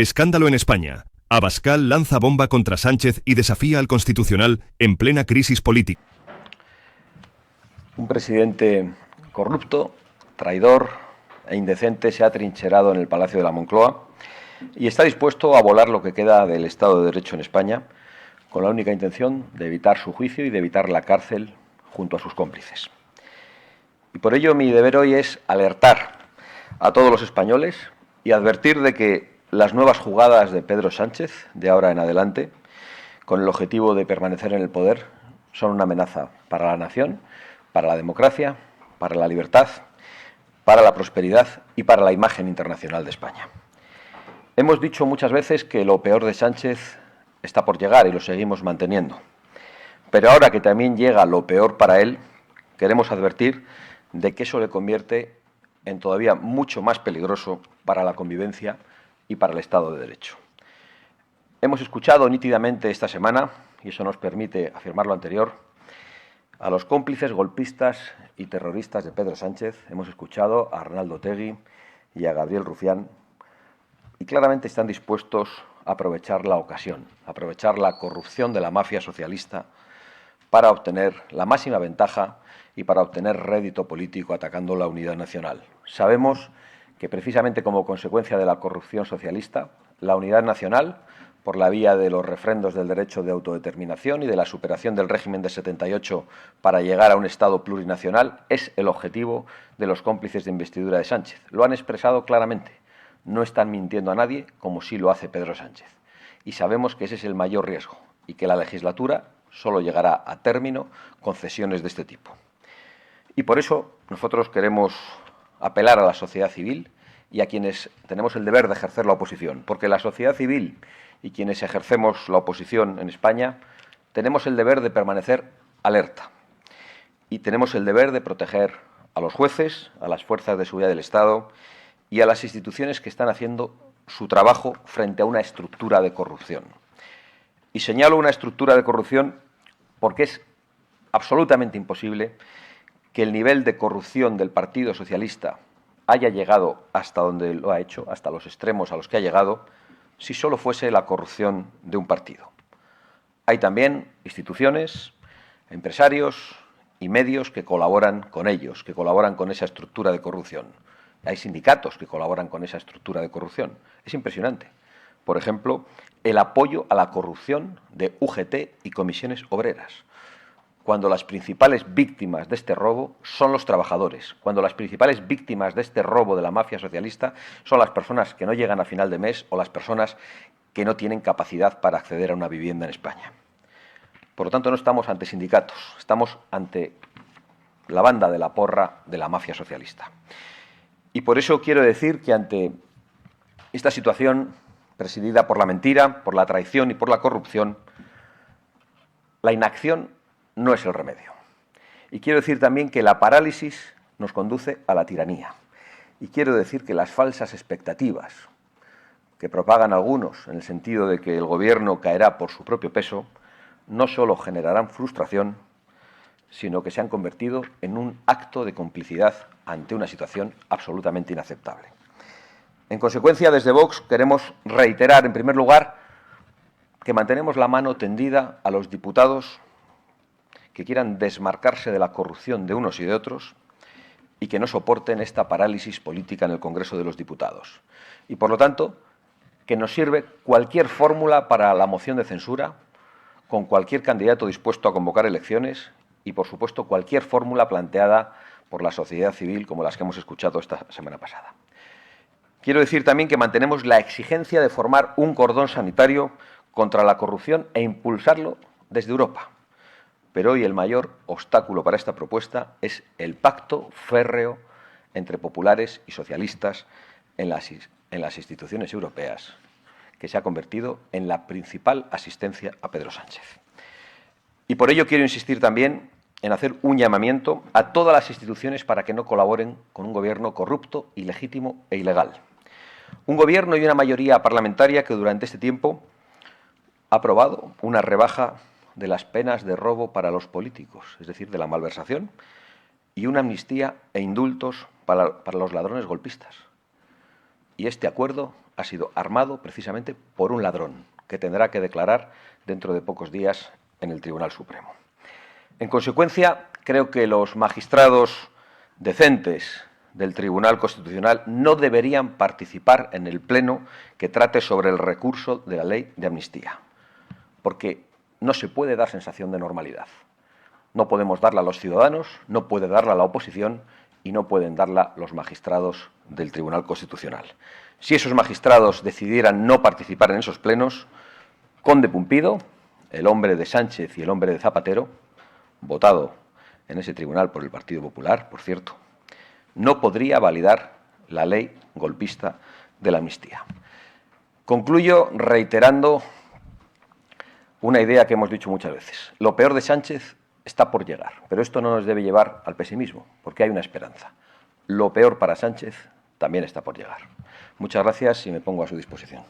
Escándalo en España. Abascal lanza bomba contra Sánchez y desafía al Constitucional en plena crisis política. Un presidente corrupto, traidor e indecente se ha atrincherado en el Palacio de la Moncloa y está dispuesto a volar lo que queda del Estado de Derecho en España con la única intención de evitar su juicio y de evitar la cárcel junto a sus cómplices. Y por ello mi deber hoy es alertar a todos los españoles y advertir de que las nuevas jugadas de Pedro Sánchez, de ahora en adelante, con el objetivo de permanecer en el poder, son una amenaza para la nación, para la democracia, para la libertad, para la prosperidad y para la imagen internacional de España. Hemos dicho muchas veces que lo peor de Sánchez está por llegar y lo seguimos manteniendo. Pero ahora que también llega lo peor para él, queremos advertir de que eso le convierte en todavía mucho más peligroso para la convivencia y para el Estado de Derecho. Hemos escuchado nítidamente esta semana, y eso nos permite afirmar lo anterior, a los cómplices golpistas y terroristas de Pedro Sánchez. Hemos escuchado a Arnaldo Otegi y a Gabriel Rufián, y claramente están dispuestos a aprovechar la ocasión, a aprovechar la corrupción de la mafia socialista para obtener la máxima ventaja y para obtener rédito político atacando la unidad nacional. Sabemos que precisamente como consecuencia de la corrupción socialista, la unidad nacional, por la vía de los refrendos del derecho de autodeterminación y de la superación del régimen de 78 para llegar a un Estado plurinacional, es el objetivo de los cómplices de investidura de Sánchez. Lo han expresado claramente. No están mintiendo a nadie como sí lo hace Pedro Sánchez. Y sabemos que ese es el mayor riesgo y que la legislatura solo llegará a término con cesiones de este tipo. Y por eso nosotros queremos apelar a la sociedad civil y a quienes tenemos el deber de ejercer la oposición, porque la sociedad civil y quienes ejercemos la oposición en España tenemos el deber de permanecer alerta y tenemos el deber de proteger a los jueces, a las fuerzas de seguridad del Estado y a las instituciones que están haciendo su trabajo frente a una estructura de corrupción. Y señalo una estructura de corrupción porque es absolutamente imposible que el nivel de corrupción del Partido Socialista haya llegado hasta donde lo ha hecho, hasta los extremos a los que ha llegado, si solo fuese la corrupción de un partido. Hay también instituciones, empresarios y medios que colaboran con ellos, que colaboran con esa estructura de corrupción. Hay sindicatos que colaboran con esa estructura de corrupción. Es impresionante. Por ejemplo, el apoyo a la corrupción de UGT y comisiones obreras, cuando las principales víctimas de este robo son los trabajadores, cuando las principales víctimas de este robo de la mafia socialista son las personas que no llegan a final de mes o las personas que no tienen capacidad para acceder a una vivienda en España. Por lo tanto, no estamos ante sindicatos, estamos ante la banda de la porra de la mafia socialista. Y por eso quiero decir que ante esta situación presidida por la mentira, por la traición y por la corrupción, la inacción no es el remedio. Y quiero decir también que la parálisis nos conduce a la tiranía. Y quiero decir que las falsas expectativas que propagan algunos en el sentido de que el gobierno caerá por su propio peso, no solo generarán frustración, sino que se han convertido en un acto de complicidad ante una situación absolutamente inaceptable. En consecuencia, desde Vox queremos reiterar, en primer lugar, que mantenemos la mano tendida a los diputados que quieran desmarcarse de la corrupción de unos y de otros y que no soporten esta parálisis política en el Congreso de los Diputados. Y, por lo tanto, que nos sirve cualquier fórmula para la moción de censura, con cualquier candidato dispuesto a convocar elecciones y, por supuesto, cualquier fórmula planteada por la sociedad civil como las que hemos escuchado esta semana pasada. Quiero decir también que mantenemos la exigencia de formar un cordón sanitario contra la corrupción e impulsarlo desde Europa. Pero hoy el mayor obstáculo para esta propuesta es el pacto férreo entre populares y socialistas en las instituciones europeas, que se ha convertido en la principal asistencia a Pedro Sánchez. Y por ello quiero insistir también en hacer un llamamiento a todas las instituciones para que no colaboren con un gobierno corrupto, ilegítimo e ilegal. Un gobierno y una mayoría parlamentaria que durante este tiempo ha aprobado una rebaja de las penas de robo para los políticos, es decir, de la malversación, y una amnistía e indultos para los ladrones golpistas. Y este acuerdo ha sido armado precisamente por un ladrón que tendrá que declarar dentro de pocos días en el Tribunal Supremo. En consecuencia, creo que los magistrados decentes del Tribunal Constitucional no deberían participar en el pleno que trate sobre el recurso de la ley de amnistía, porque no se puede dar sensación de normalidad. No podemos darla a los ciudadanos, no puede darla a la oposición y no pueden darla los magistrados del Tribunal Constitucional. Si esos magistrados decidieran no participar en esos plenos, Conde Pumpido, el hombre de Sánchez y el hombre de Zapatero, votado en ese tribunal por el Partido Popular, por cierto, no podría validar la ley golpista de la amnistía. Concluyo reiterando una idea que hemos dicho muchas veces. Lo peor de Sánchez está por llegar, pero esto no nos debe llevar al pesimismo, porque hay una esperanza. Lo peor para Sánchez también está por llegar. Muchas gracias y me pongo a su disposición.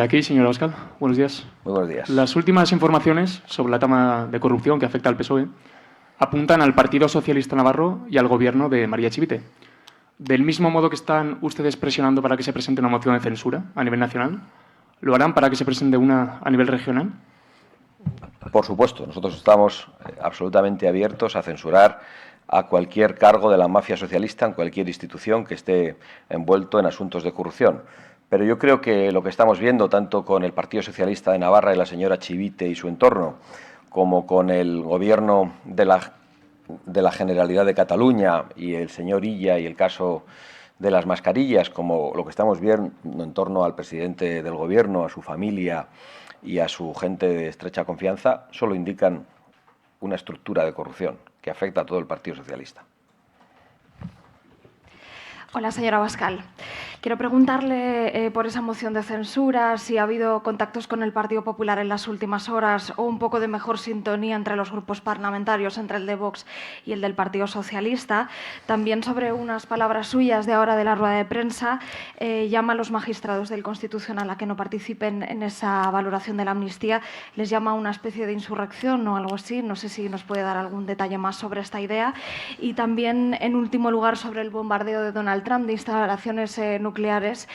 Aquí, señor Abascal. Buenos días. Muy buenos días. Las últimas informaciones sobre la trama de corrupción que afecta al PSOE apuntan al Partido Socialista Navarro y al Gobierno de María Chivite. Del mismo modo que están ustedes presionando para que se presente una moción de censura a nivel nacional, ¿lo harán para que se presente una a nivel regional? Por supuesto, nosotros estamos absolutamente abiertos a censurar a cualquier cargo de la mafia socialista en cualquier institución que esté envuelto en asuntos de corrupción. Pero yo creo que lo que estamos viendo, tanto con el Partido Socialista de Navarra y la señora Chivite y su entorno, como con el Gobierno de la Generalidad de Cataluña y el señor Illa y el caso de las mascarillas, como lo que estamos viendo en torno al presidente del Gobierno, a su familia y a su gente de estrecha confianza, solo indican una estructura de corrupción que afecta a todo el Partido Socialista. Hola, señora Abascal. Quiero preguntarle por esa moción de censura, si ha habido contactos con el Partido Popular en las últimas horas o un poco de mejor sintonía entre los grupos parlamentarios, entre el de Vox y el del Partido Socialista. También sobre unas palabras suyas de ahora de la rueda de prensa, llama a los magistrados del Constitucional a que no participen en esa valoración de la amnistía. Les llama una especie de insurrección o algo así. No sé si nos puede dar algún detalle más sobre esta idea. Y también, en último lugar, sobre el bombardeo de Donald Trump de instalaciones nucleares,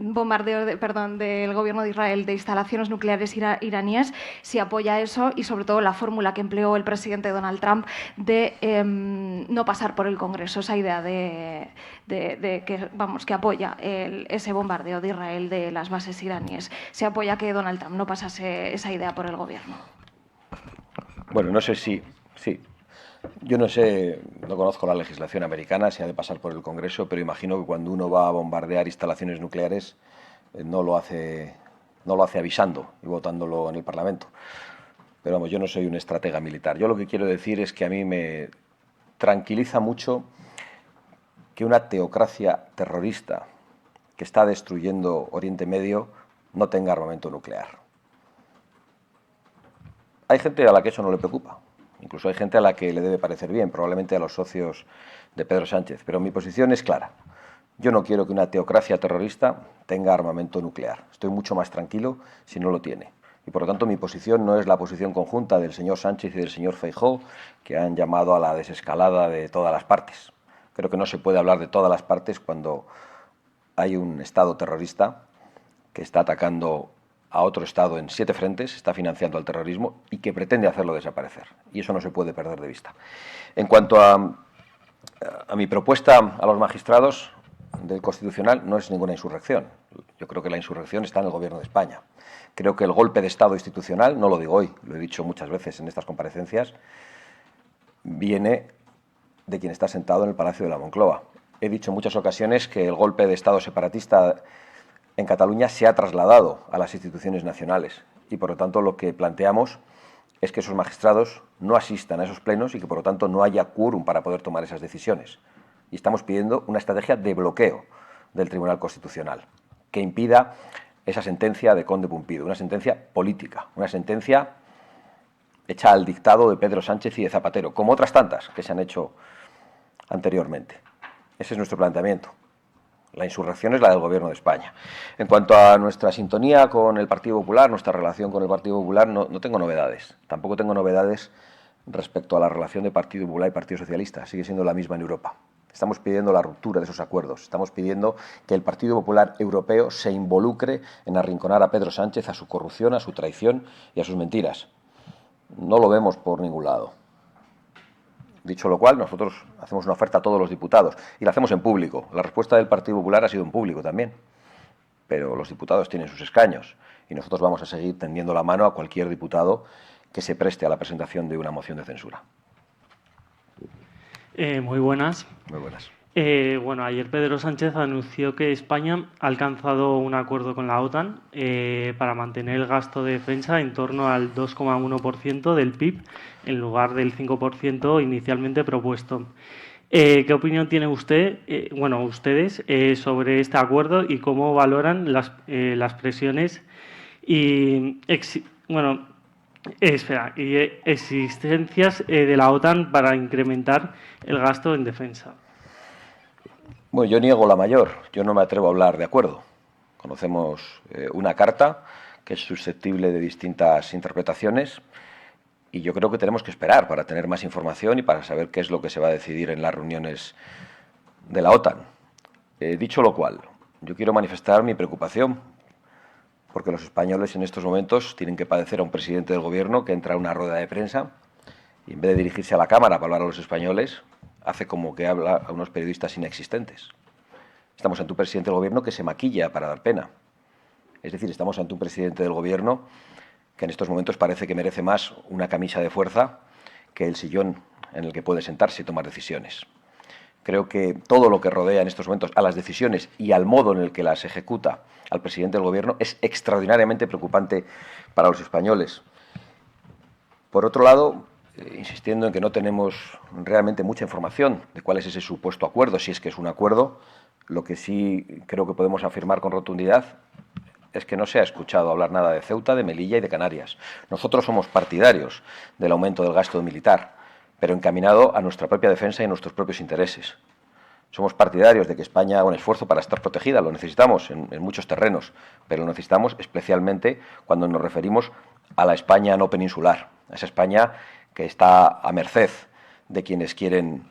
bombardeo del gobierno de Israel de instalaciones nucleares iraníes, si apoya eso y sobre todo la fórmula que empleó el presidente Donald Trump de no pasar por el Congreso, esa idea de que apoya ese bombardeo de Israel de las bases iraníes. Se apoya que Donald Trump no pasase esa idea por el gobierno. Bueno, no sé si... Sí. Yo no sé, no conozco la legislación americana, si ha de pasar por el Congreso, pero imagino que cuando uno va a bombardear instalaciones nucleares no lo hace avisando y votándolo en el Parlamento. Pero vamos, yo no soy un estratega militar. Yo lo que quiero decir es que a mí me tranquiliza mucho que una teocracia terrorista que está destruyendo Oriente Medio no tenga armamento nuclear. Hay gente a la que eso no le preocupa. Incluso hay gente a la que le debe parecer bien, probablemente a los socios de Pedro Sánchez. Pero mi posición es clara. Yo no quiero que una teocracia terrorista tenga armamento nuclear. Estoy mucho más tranquilo si no lo tiene. Y por lo tanto mi posición no es la posición conjunta del señor Sánchez y del señor Feijóo, que han llamado a la desescalada de todas las partes. Creo que no se puede hablar de todas las partes cuando hay un Estado terrorista que está atacando a otro Estado en 7 frentes, está financiando al terrorismo y que pretende hacerlo desaparecer. Y eso no se puede perder de vista. En cuanto a mi propuesta a los magistrados del Constitucional, no es ninguna insurrección. Yo creo que la insurrección está en el Gobierno de España. Creo que el golpe de Estado institucional, no lo digo hoy, lo he dicho muchas veces en estas comparecencias, viene de quien está sentado en el Palacio de la Moncloa. He dicho en muchas ocasiones que el golpe de Estado separatista en Cataluña se ha trasladado a las instituciones nacionales y, por lo tanto, lo que planteamos es que esos magistrados no asistan a esos plenos y que, por lo tanto, no haya quórum para poder tomar esas decisiones. Y estamos pidiendo una estrategia de bloqueo del Tribunal Constitucional que impida esa sentencia de Conde Pumpido, una sentencia política, una sentencia hecha al dictado de Pedro Sánchez y de Zapatero, como otras tantas que se han hecho anteriormente. Ese es nuestro planteamiento. La insurrección es la del Gobierno de España. En cuanto a nuestra sintonía con el Partido Popular, nuestra relación con el Partido Popular, no tengo novedades. Tampoco tengo novedades respecto a la relación de Partido Popular y Partido Socialista. Sigue siendo la misma en Europa. Estamos pidiendo la ruptura de esos acuerdos. Estamos pidiendo que el Partido Popular Europeo se involucre en arrinconar a Pedro Sánchez, a su corrupción, a su traición y a sus mentiras. No lo vemos por ningún lado. Dicho lo cual, nosotros hacemos una oferta a todos los diputados y la hacemos en público. La respuesta del Partido Popular ha sido en público también. Pero los diputados tienen sus escaños y nosotros vamos a seguir tendiendo la mano a cualquier diputado que se preste a la presentación de una moción de censura. Muy buenas. Muy buenas. Bueno, ayer Pedro Sánchez anunció que España ha alcanzado un acuerdo con la OTAN para mantener el gasto de defensa en torno al 2,1% del PIB en lugar del 5% inicialmente propuesto. ¿Qué opinión tiene usted, ustedes, sobre este acuerdo y cómo valoran las presiones y existencias de la OTAN para incrementar el gasto en defensa? Bueno, yo niego la mayor. Yo no me atrevo a hablar de acuerdo. Conocemos una carta que es susceptible de distintas interpretaciones y yo creo que tenemos que esperar para tener más información y para saber qué es lo que se va a decidir en las reuniones de la OTAN. Dicho lo cual, yo quiero manifestar mi preocupación porque los españoles en estos momentos tienen que padecer a un presidente del gobierno que entra a una rueda de prensa y en vez de dirigirse a la Cámara para hablar a los españoles, hace como que habla a unos periodistas inexistentes. Estamos ante un presidente del gobierno que se maquilla para dar pena. Es decir, estamos ante un presidente del gobierno que en estos momentos parece que merece más una camisa de fuerza que el sillón en el que puede sentarse y tomar decisiones. Creo que todo lo que rodea en estos momentos a las decisiones y al modo en el que las ejecuta al presidente del gobierno es extraordinariamente preocupante para los españoles. Por otro lado, insistiendo en que no tenemos realmente mucha información de cuál es ese supuesto acuerdo, si es que es un acuerdo, lo que sí creo que podemos afirmar con rotundidad es que no se ha escuchado hablar nada de Ceuta, de Melilla y de Canarias. Nosotros somos partidarios del aumento del gasto militar, pero encaminado a nuestra propia defensa y a nuestros propios intereses. Somos partidarios de que España haga un esfuerzo para estar protegida, lo necesitamos en muchos terrenos, pero lo necesitamos especialmente cuando nos referimos a la España no peninsular, a esa España que está a merced de quienes quieren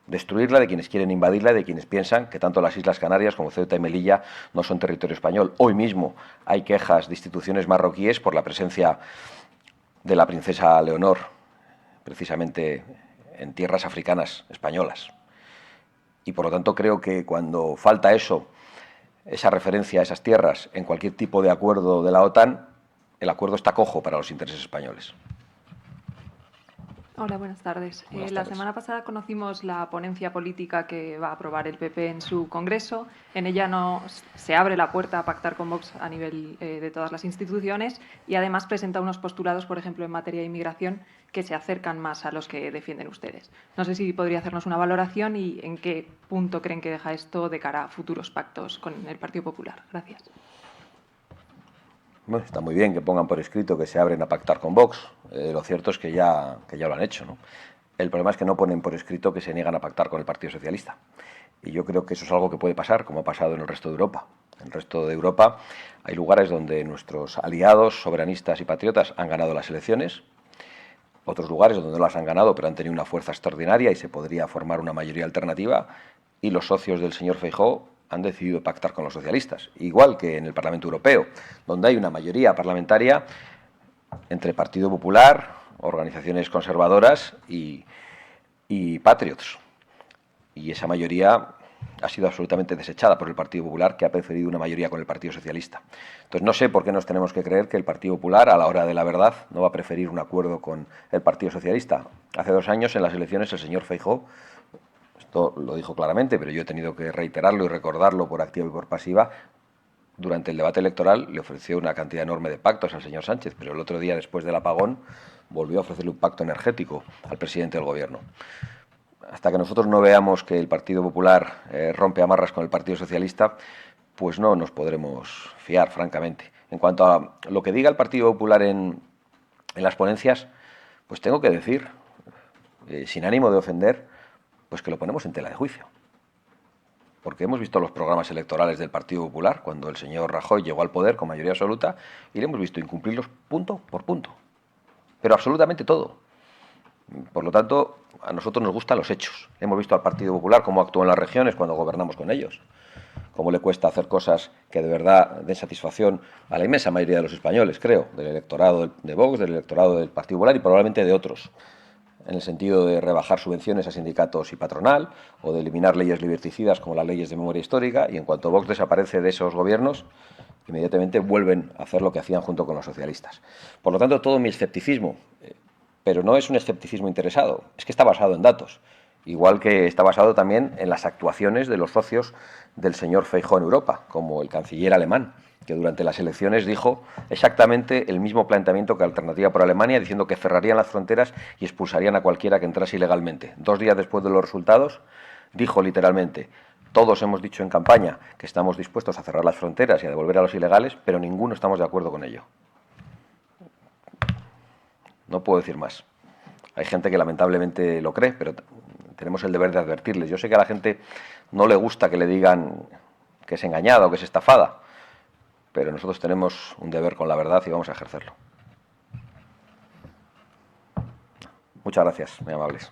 destruirla, de quienes quieren invadirla, de quienes piensan que tanto las Islas Canarias como Ceuta y Melilla no son territorio español. Hoy mismo hay quejas de instituciones marroquíes por la presencia de la princesa Leonor, precisamente en tierras africanas españolas. Y por lo tanto creo que cuando falta esa referencia a esas tierras en cualquier tipo de acuerdo de la OTAN, el acuerdo está cojo para los intereses españoles. Hola, buenas tardes. La semana pasada conocimos la ponencia política que va a aprobar el PP en su Congreso. En ella no se abre la puerta a pactar con Vox a nivel de todas las instituciones y además presenta unos postulados, por ejemplo, en materia de inmigración, que se acercan más a los que defienden ustedes. No sé si podría hacernos una valoración y en qué punto creen que deja esto de cara a futuros pactos con el Partido Popular. Gracias. Bueno, está muy bien que pongan por escrito que se abren a pactar con Vox. Lo cierto es que ya lo han hecho, ¿no? El problema es que no ponen por escrito que se niegan a pactar con el Partido Socialista. Y yo creo que eso es algo que puede pasar, como ha pasado en el resto de Europa. En el resto de Europa hay lugares donde nuestros aliados, soberanistas y patriotas han ganado las elecciones. Otros lugares donde no las han ganado, pero han tenido una fuerza extraordinaria y se podría formar una mayoría alternativa. Y los socios del señor Feijóo han decidido pactar con los socialistas, igual que en el Parlamento Europeo, donde hay una mayoría parlamentaria entre Partido Popular, organizaciones conservadoras y patriots. Y esa mayoría ha sido absolutamente desechada por el Partido Popular, que ha preferido una mayoría con el Partido Socialista. Entonces no sé por qué nos tenemos que creer que el Partido Popular, a la hora de la verdad, no va a preferir un acuerdo con el Partido Socialista. Hace 2 años, en las elecciones, el señor Feijóo, esto lo dijo claramente, pero yo he tenido que reiterarlo y recordarlo por activa y por pasiva, durante el debate electoral le ofreció una cantidad enorme de pactos al señor Sánchez, pero el otro día, después del apagón, volvió a ofrecerle un pacto energético al presidente del gobierno. Hasta que nosotros no veamos que el Partido Popular rompe amarras con el Partido Socialista, pues no nos podremos fiar, francamente. En cuanto a lo que diga el Partido Popular en las ponencias, pues tengo que decir, sin ánimo de ofender, pues que lo ponemos en tela de juicio. Porque hemos visto los programas electorales del Partido Popular cuando el señor Rajoy llegó al poder con mayoría absoluta y le hemos visto incumplirlos punto por punto. Pero absolutamente todo. Por lo tanto, a nosotros nos gustan los hechos. Hemos visto al Partido Popular cómo actúa en las regiones cuando gobernamos con ellos, cómo le cuesta hacer cosas que de verdad den satisfacción a la inmensa mayoría de los españoles, creo, del electorado de Vox, del electorado del Partido Popular y probablemente de otros, en el sentido de rebajar subvenciones a sindicatos y patronal o de eliminar leyes liberticidas como las leyes de memoria histórica, y en cuanto Vox desaparece de esos gobiernos, inmediatamente vuelven a hacer lo que hacían junto con los socialistas. Por lo tanto, todo mi escepticismo, pero no es un escepticismo interesado, es que está basado en datos, igual que está basado también en las actuaciones de los socios del señor Feijóo en Europa, como el canciller alemán, que durante las elecciones dijo exactamente el mismo planteamiento que Alternativa por Alemania, diciendo que cerrarían las fronteras y expulsarían a cualquiera que entrase ilegalmente. 2 días después de los resultados, dijo literalmente: todos hemos dicho en campaña que estamos dispuestos a cerrar las fronteras y a devolver a los ilegales, pero ninguno estamos de acuerdo con ello. No puedo decir más. Hay gente que lamentablemente lo cree, pero tenemos el deber de advertirles. Yo sé que a la gente no le gusta que le digan que es engañada o que es estafada, pero nosotros tenemos un deber con la verdad y vamos a ejercerlo. Muchas gracias, muy amables.